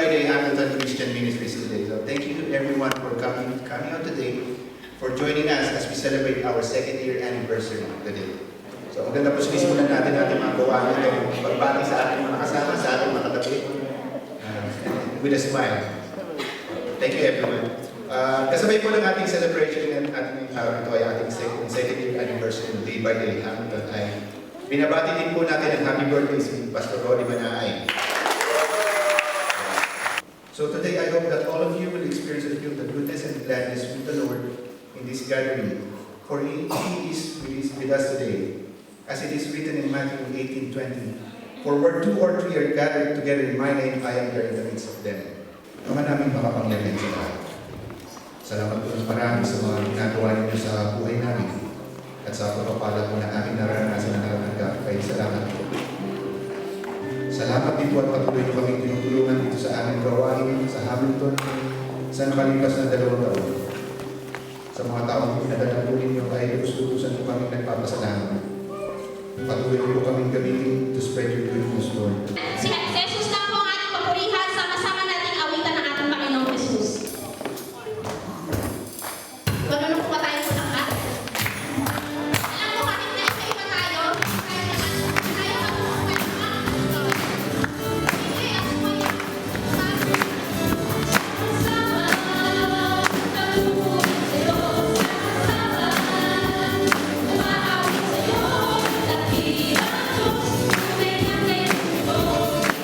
Friday Hamilton Christian Ministries today. So thank you everyone for coming out today, for joining us as we celebrate our second year anniversary today. So maganda po sinisimulan natin mga gawain natin, pagbati sa ating mga kasama, sa ating mga katabi, with a smile. Thank you everyone. Kasabay po ng ating celebration ng ating araw ito ay ating second year anniversary day by day Hamilton ay binabati din po natin ang happy birthday si Pastor Ronnie Manaay. So today, I hope that all of you will experience and feel the goodness and gladness with the Lord in this gathering. For He is with us today. As it is written in Matthew 18:20, "For where 2 or 3 are gathered together in my name, I am there in the midst of them." Ama namin makapangyarihan sa lahat. Salamat po ng marami sa mga ginagawa ninyo sa buhay namin at sa pagpapala po na aming nararanasan na naratanggap. Kaya salamat po. Salamat din po at patuloy nyo kaming tinutulungan dito sa aming gawain sa Hamilton sa nakalipas na 2 taon. Sa mga taong pinadala po ninyo ay gusto-gustusan po kaming nagpapasalamat. Patuloy po kaming gamitin to spread your good news, Lord. Si Jesus na po ang ating papurihan, sama-sama nating awitan ng ating Panginoong Jesus. Manunong po ba tayo sa lahat? Alam mo kahit na iba tayo, kaya Thank you.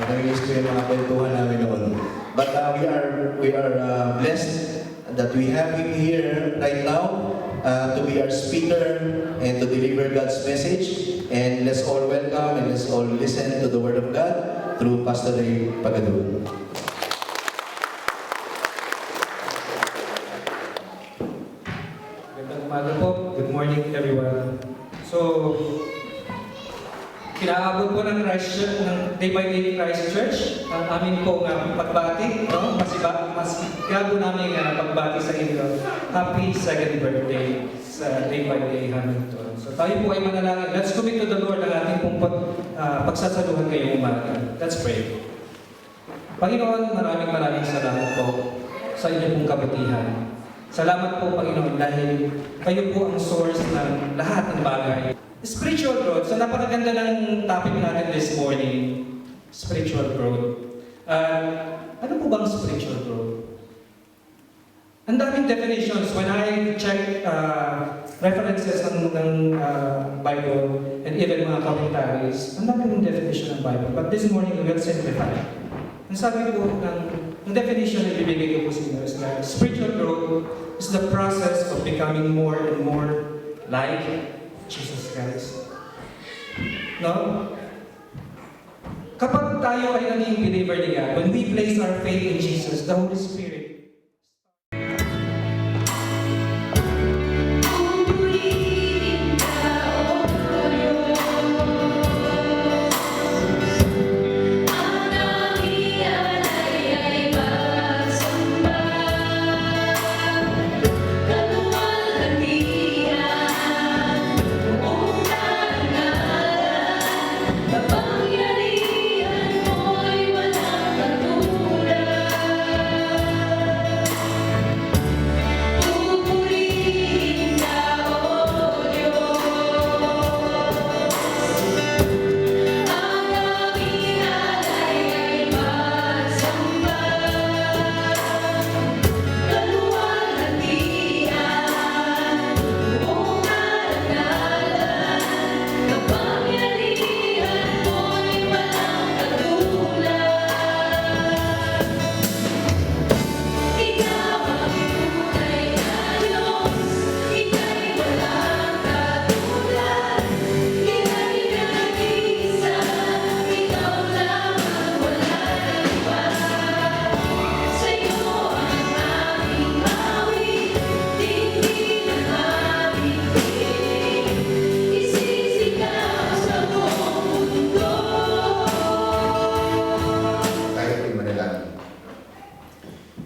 namiss ko yung mga kwentuhan namin noon. But we are blessed that we have him here right now to be our speaker and to deliver God's message. And let's all welcome and let's all listen to the Word of God through Pastor Ray Pagadun. Magandang umaga po. Good morning everyone. So, kinaabot po ng Day by Day Christ Church ang amin pong pagbati, no? Mas gago namin pagbati sa inyo. Happy second birthday sa Day by Day Hamilton. So tayo po ay manalangin. Let's commit to the Lord ang ating pong pagsasaluhan ngayong umaga. Let's pray. Panginoon, maraming salamat po sa inyong pong kabutihan. Salamat po, Panginoon, dahil kayo po ang source ng lahat ng bagay. Spiritual growth. So napakaganda ng topic natin this morning. Spiritual growth. Ano po bang spiritual growth? Ang daming definitions. When I check references ng Bible and even mga commentaries, ang daming definition ng Bible. But this morning, we will simplify. Ang sabi ko ng definition na ibibigay ko po sa inyo is that spiritual growth is the process of becoming more and more like Jesus Christ. No? Kapag tayo ay naging believer ni God, when we place our faith in Jesus, the Holy Spirit,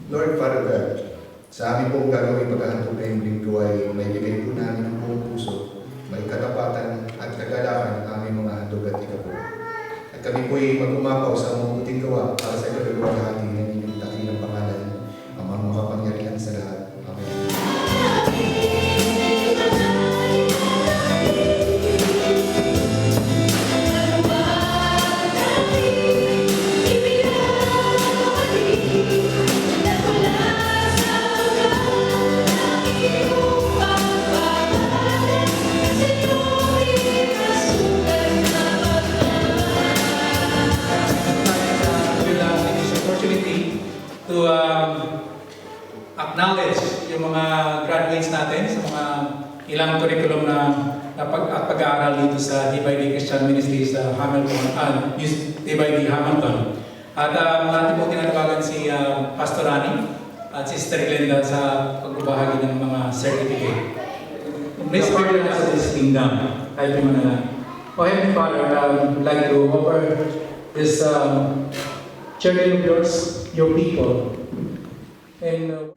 Lord, Father God, sa amin pong gagawin paghahandog ngayong linggo ay may bigay po namin ng buong puso, may katapatan at kagalakan ang aming mga handog at ikapo. At kami po ay mag-umapaw sa mabuting gawa para sa ikaluwalhati ng inyong dakilang pangalan, ang mga makapangyarihan sa lahat. Amen. To acknowledge yung mga graduates natin sa mga ilang curriculum na pag-aaral dito sa Day by Day Christian Ministry sa Hamilton, Day by Day Hamilton. At natin po tinatawagan si Pastor Rani at Sister Glenda sa pagbabahagi ng mga certificate. Please pardon us this kingdom. Tayo po manalangin. Oh Heavenly Father, I would like to offer this children of yours, your people. And